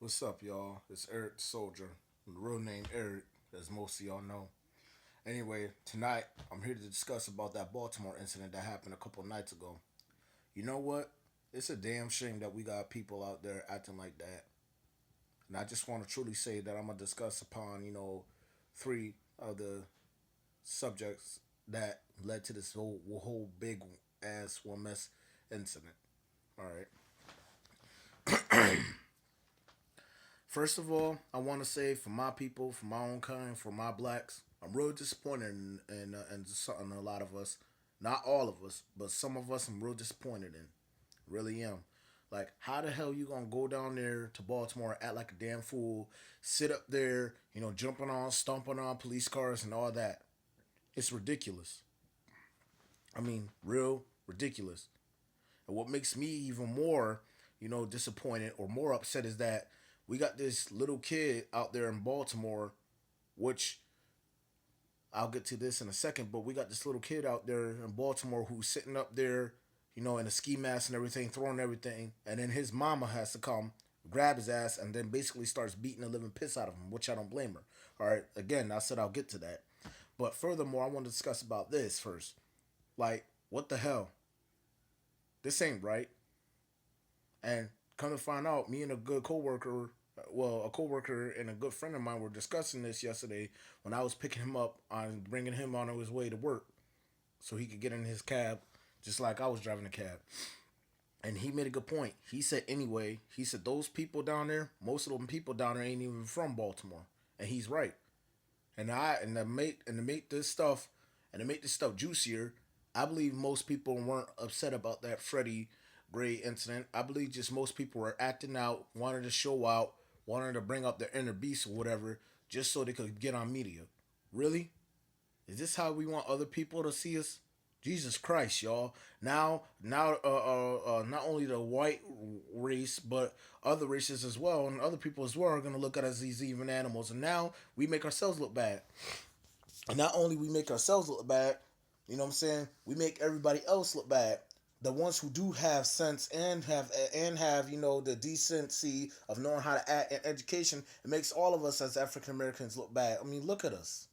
What's up, y'all? It's Eric the Soldier. The real name Eric, as most of y'all know. Anyway, tonight I'm here to discuss about that Baltimore incident that happened a couple nights ago. You know what? It's a damn shame that we got people out there acting like that. And I just want to truly say that I'm gonna discuss upon three of the subjects that led to this whole big ass one mess incident. All right. First of all, I want to say for my people, for my own kind, for my blacks, I'm real disappointed in something a lot of us, not all of us, but some of us I'm real disappointed in. Really am. Like, how the hell you gonna go down there to Baltimore, act like a damn fool, sit up there, jumping on, stomping on police cars and all that? It's ridiculous. I mean, real ridiculous. And what makes me even more, disappointed or more upset is that we got this little kid out there in Baltimore, which I'll get to this in a second, but we got this little kid out there in Baltimore who's sitting up there, in a ski mask and everything, throwing everything, and then his mama has to come grab his ass and then basically starts beating the living piss out of him, which I don't blame her. All right, again, I said I'll get to that. But furthermore, I want to discuss about this first. Like, what the hell? This ain't right. And come to find out, me and a good coworker, a coworker and a good friend of mine were discussing this yesterday when I was picking him up on bringing him on his way to work, so he could get in his cab, just like I was driving a cab. And he made a good point. He said, anyway, he said those people down there, most of them people down there ain't even from Baltimore, and he's right. And to make this stuff juicier, I believe most people weren't upset about that Freddie Gray incident. I believe just most people were acting out, wanted to show out, wanted to bring up their inner beast or whatever, just so they could get on media. Really? Is this how we want other people to see us? Jesus Christ, y'all! Now, not only the white race, but other races as well, and other people as well are gonna look at us as these even animals. And now we make ourselves look bad. And not only we make ourselves look bad, you know what I'm saying? We make everybody else look bad. The ones who do have sense and have the decency of knowing how to act in education, it makes all of us as African Americans look bad. I mean, look at us.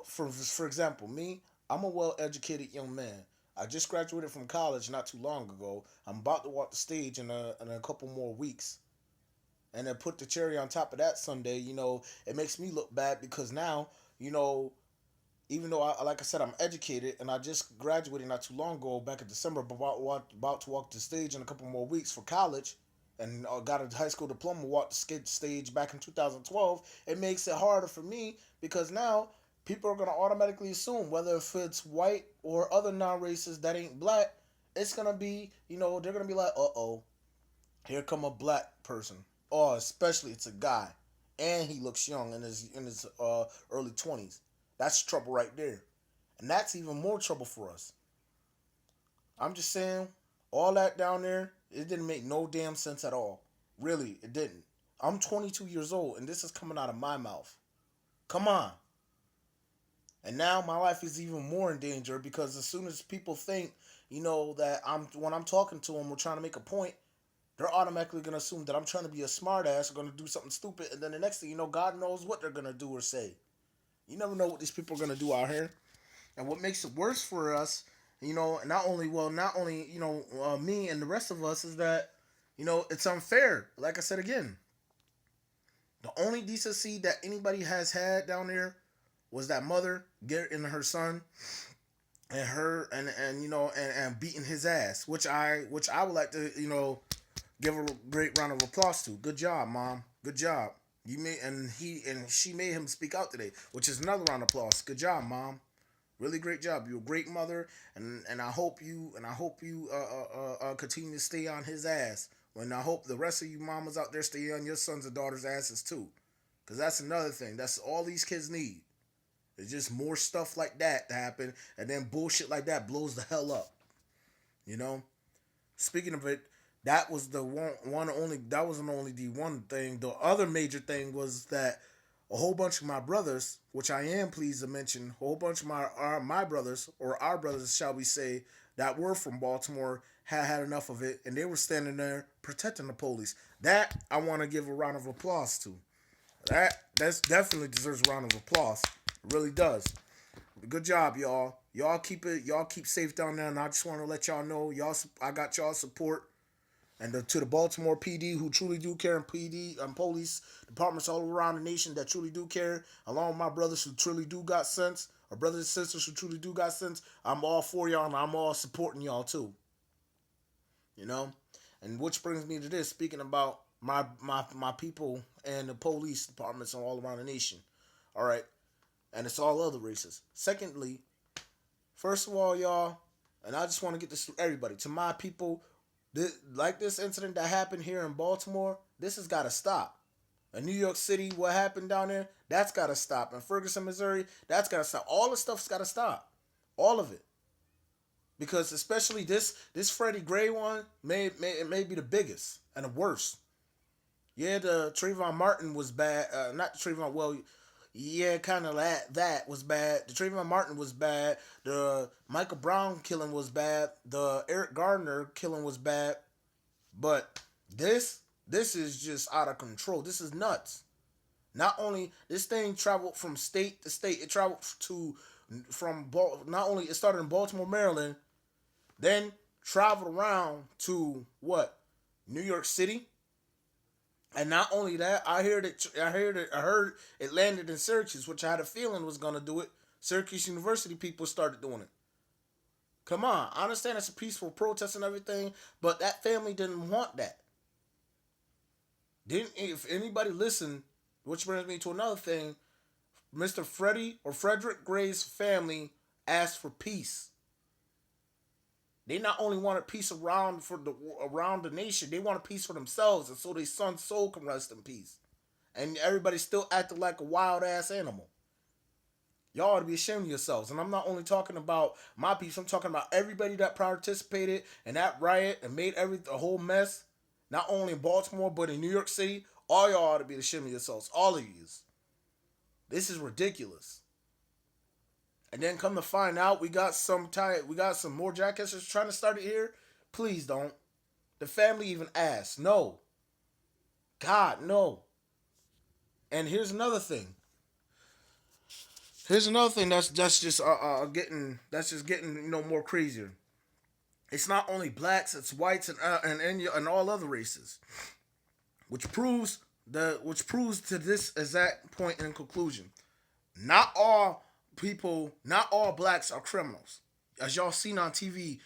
For example, me, I'm a well educated young man. I just graduated from college not too long ago. I'm about to walk the stage in a couple more weeks. And then put the cherry on top of that Sunday, it makes me look bad because now, you know, even though like I said, I'm educated and I just graduated not too long ago, back in December, but about to walk the stage in a couple more weeks for college, and got a high school diploma, walked the stage back in 2012. It makes it harder for me because now people are gonna automatically assume whether if it's white or other non-races that ain't black, it's gonna be they're gonna be like, oh, here come a black person. Oh, especially it's a guy, and he looks young in his early 20s. That's trouble right there, and that's even more trouble for us. I'm just saying, all that down there, it didn't make no damn sense at all. Really, it didn't. I'm 22 years old, and this is coming out of my mouth. Come on. And now my life is even more in danger because as soon as people think, that when I'm talking to them, we're trying to make a point, they're automatically gonna assume that I'm trying to be a smartass or gonna do something stupid, and then the next thing you know, God knows what they're gonna do or say. You never know what these people are gonna do out here. And what makes it worse for us, not only me and the rest of us, is that it's unfair. Like I said again, the only decency that anybody has had down there was that mother getting her son and her and beating his ass, which I would like to give her a great round of applause to. Good job, mom. Good job. You made and he and she made him speak out today, which is another round of applause. Good job, mom. Really great job. You're a great mother, and I hope you continue to stay on his ass. And I hope the rest of you mamas out there stay on your sons and daughters' asses too, because that's another thing. That's all these kids need. It's just more stuff like that to happen, and then bullshit like that blows the hell up. You know. Speaking of it, that was the one only. That wasn't only the one thing. The other major thing was that a whole bunch of my brothers, which I am pleased to mention, a whole bunch of my brothers, or our brothers, shall we say, that were from Baltimore, had enough of it, and they were standing there protecting the police. That I want to give a round of applause to. That's definitely deserves a round of applause. It really does. Good job, y'all. Y'all keep it. Y'all keep safe down there, and I just want to let y'all know, y'all. I got y'all support. And to the Baltimore PD who truly do care, and PD and police departments all around the nation that truly do care, along with my brothers who truly do got sense, or brothers and sisters who truly do got sense, I'm all for y'all and I'm all supporting y'all too. You know? And which brings me to this, speaking about my people and the police departments all around the nation. Alright. And it's all other races. Secondly, first of all, y'all, and I just want to get this to everybody, to my people, like this incident that happened here in Baltimore, this has got to stop. In New York City, what happened down there, that's got to stop. In Ferguson, Missouri, that's got to stop. All the stuff's got to stop. All of it. Because especially this Freddie Gray one may be the biggest and the worst. Yeah, the Trayvon Martin was bad. Not the Trayvon, well, yeah, kind of that was bad. The Trayvon Martin was bad. The Michael Brown killing was bad. The Eric Gardner killing was bad. But this is just out of control. This is nuts. Not only this thing traveled from state to state, it traveled to not only it started in Baltimore, Maryland, then traveled around to what? New York City. And not only that, I heard it landed in Syracuse, which I had a feeling was gonna do it. Syracuse University people started doing it. Come on, I understand it's a peaceful protest and everything, but that family didn't want that. Didn't if anybody listened, which brings me to another thing, Mr. Freddie or Frederick Gray's family asked for peace. They not only wanted peace around the nation, they wanted peace for themselves, and so their son's soul can rest in peace. And everybody still acting like a wild ass animal. Y'all ought to be ashamed of yourselves. And I'm not only talking about my peace, I'm talking about everybody that participated in that riot and made a whole mess. Not only in Baltimore, but in New York City. All y'all ought to be ashamed of yourselves. All of you. This is ridiculous. And then come to find out, we got some more jackasses trying to start it here. Please don't. The family even asked. No. God, no. And here's another thing. That's just getting more crazier. It's not only blacks, it's whites and all other races, which proves to this exact point in conclusion. Not all blacks are criminals. As y'all seen on TV,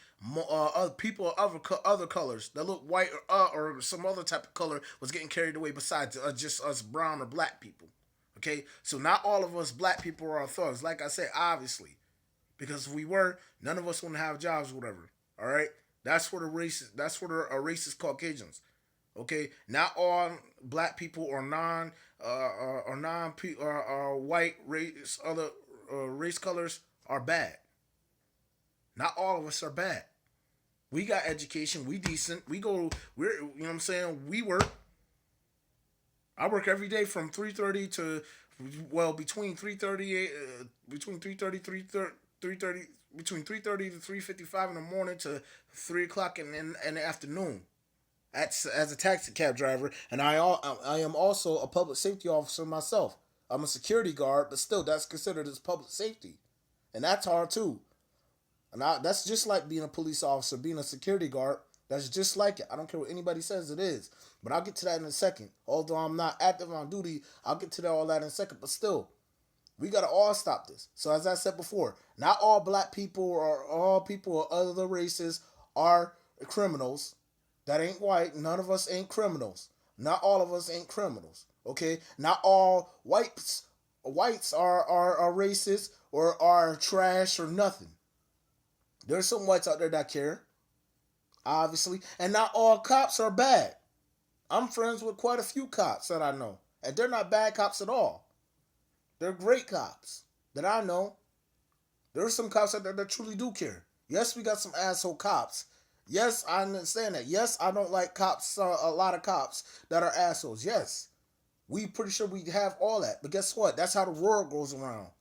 other people of other colors that look white or some other type of color was getting carried away besides just us brown or black people. Okay, so not all of us black people are thugs. Like I said, obviously, because if we were, none of us wouldn't have jobs, or whatever. All right, that's for the racist. That's for the racist Caucasians. Okay, not all black people or white race other race colors are bad. Not all of us are bad. We got education. We decent. We're you know what I'm saying. We work. I work every day from 3:30 to between 3:30 between 3:30 to 3:55 in the morning to 3 o'clock in the afternoon. As a taxi cab driver, and I am also a public safety officer myself. I'm a security guard, but still, that's considered as public safety, and that's hard too. And that's just like being a police officer, being a security guard. That's just like it. I don't care what anybody says it is, but I'll get to that in a second. Although I'm not active on duty, I'll get to all that in a second. But still, we gotta all stop this. So as I said before, not all black people or all people of other races are criminals. That ain't white. None of us ain't criminals. Not all of us ain't criminals. Okay? Not all whites are racist or are trash or nothing. There's some whites out there that care. Obviously. And not all cops are bad. I'm friends with quite a few cops that I know. And they're not bad cops at all. They're great cops that I know. There are some cops out there that truly do care. Yes, we got some asshole cops. Yes, I understand that. Yes, I don't like cops, a lot of cops that are assholes. Yes, we pretty sure we have all that. But guess what? That's how the world goes around.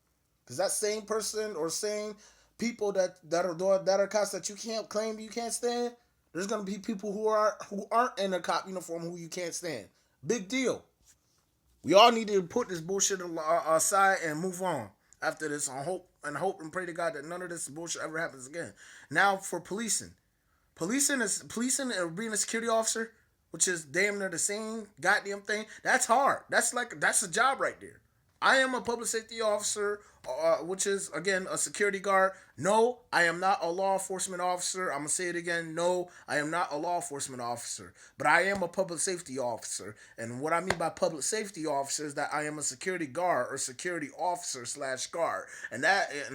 Because that same person or same people that are cops that you can't claim you can't stand, There's gonna be people who aren't in a cop uniform who you can't stand. Big deal. We all need to put this bullshit aside and move on after this. I hope and pray to God that none of this bullshit ever happens again. Now for policing. Policing or being a security officer, which is damn near the same goddamn thing. That's hard. That's a job right there. I am a public safety officer, which is again a security guard. No, I am not a law enforcement officer. I'm gonna say it again. No, I am not a law enforcement officer, but I am a public safety officer. And what I mean by public safety officer is that I am a security guard or security officer slash guard. And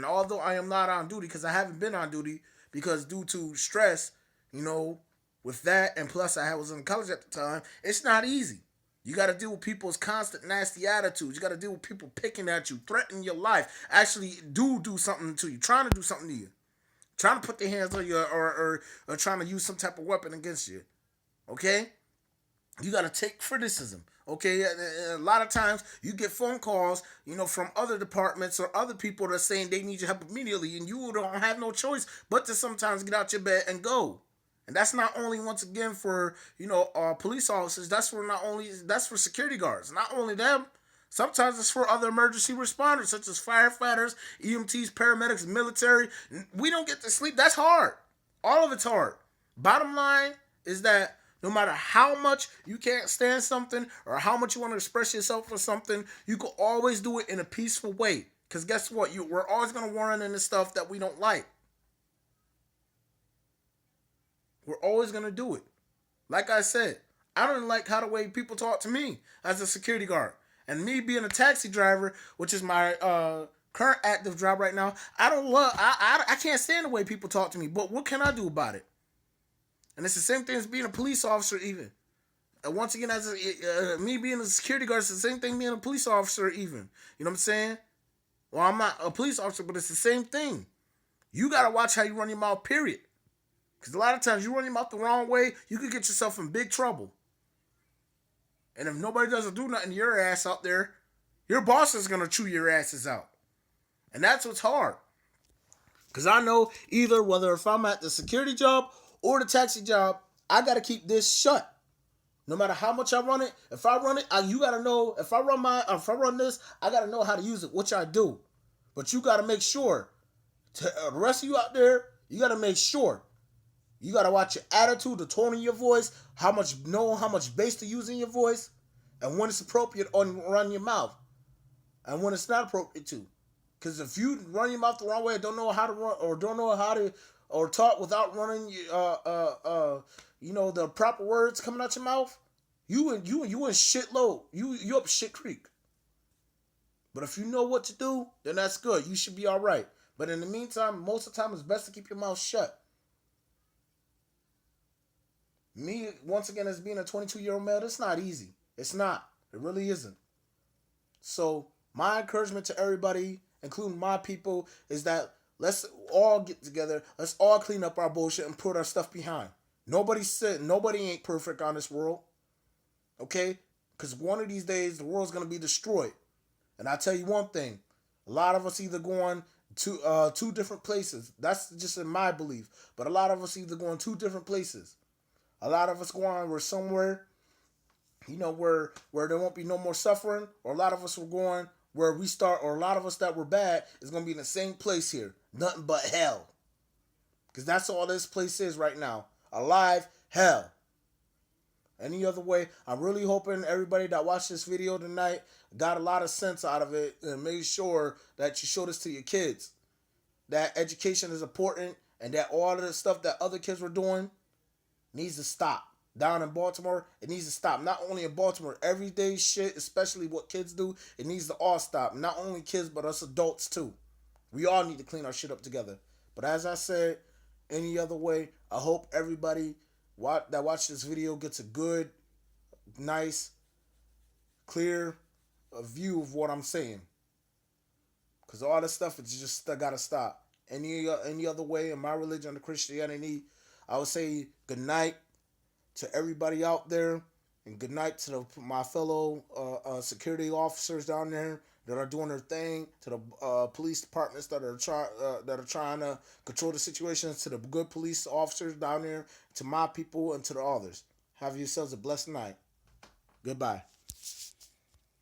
although I am not on duty because I haven't been on duty because due to stress, you know, with that, and plus I was in college at the time, it's not easy. You got to deal with people's constant nasty attitudes. You got to deal with people picking at you, threatening your life, actually do something to you, trying to do something to you, trying to put their hands on you, or trying to use some type of weapon against you. Okay? You got to take criticism. Okay, a lot of times you get phone calls, from other departments or other people that are saying they need your help immediately, and you don't have no choice but to sometimes get out your bed and go. And that's not only once again for police officers. That's for security guards. Not only them. Sometimes it's for other emergency responders such as firefighters, EMTs, paramedics, military. We don't get to sleep. That's hard. All of it's hard. Bottom line is that no matter how much you can't stand something or how much you want to express yourself for something, you can always do it in a peaceful way. Because guess what? We're always going to run into stuff that we don't like. We're always going to do it. Like I said, I don't like how the way people talk to me as a security guard. And me being a taxi driver, which is my current active job right now, I can't stand the way people talk to me. But what can I do about it? And it's the same thing as being a police officer even. And once again, me being a security guard, it's the same thing being a police officer even. You know what I'm saying? Well, I'm not a police officer, but it's the same thing. You got to watch how you run your mouth, period. Because a lot of times you run your mouth the wrong way, you could get yourself in big trouble. And if nobody doesn't do nothing to your ass out there, your boss is going to chew your asses out. And that's what's hard. Because I know whether if I'm at the security job or the taxi job, I got to keep this shut. No matter how much I run it, if I run it, you got to know, if I run this, I got to know how to use it, which I do. But you got to make sure, the rest of you out there, you got to make sure. You got to watch your attitude, the tone of your voice, how much bass to use in your voice, and when it's appropriate on run your mouth, and when it's not appropriate to. Because if you run your mouth the wrong way, don't know how to run, or don't know how to, or talk without running, the proper words coming out your mouth, you in shit load. You up shit creek. But if you know what to do, then that's good. You should be all right. But in the meantime, most of the time, it's best to keep your mouth shut. Me, once again, as being a 22-year-old male, it's not easy. It's not. It really isn't. So, my encouragement to everybody, including my people, is that let's all get together. Let's all clean up our bullshit and put our stuff behind. Nobody ain't perfect on this world. Okay? Because one of these days, the world's going to be destroyed. And I tell you one thing. A lot of us either going to two different places. That's just in my belief. But a lot of us either going two different places. A lot of us going we're somewhere, where there won't be no more suffering, or a lot of us were going where we start, or a lot of us that were bad is going to be in the same place here. Nothing but hell. Because that's all this place is right now. Alive, hell. Any other way, I'm really hoping everybody that watched this video tonight got a lot of sense out of it and made sure that you show this to your kids. That education is important and that all of the stuff that other kids were doing needs to stop. Down in Baltimore, it needs to stop. Not only in Baltimore, everyday shit, especially what kids do, it needs to all stop. Not only kids, but us adults too. We all need to clean our shit up together. But as I said, any other way, I hope everybody that watched this video gets a good, nice, clear view of what I'm saying. Because all this stuff is just gotta stop. Any other way, in my religion, the Christianity, I would say good night to everybody out there, and good night to my fellow security officers down there that are doing their thing, to the police departments that are trying to control the situation, to the good police officers down there, to my people, and to the others. Have yourselves a blessed night. Goodbye.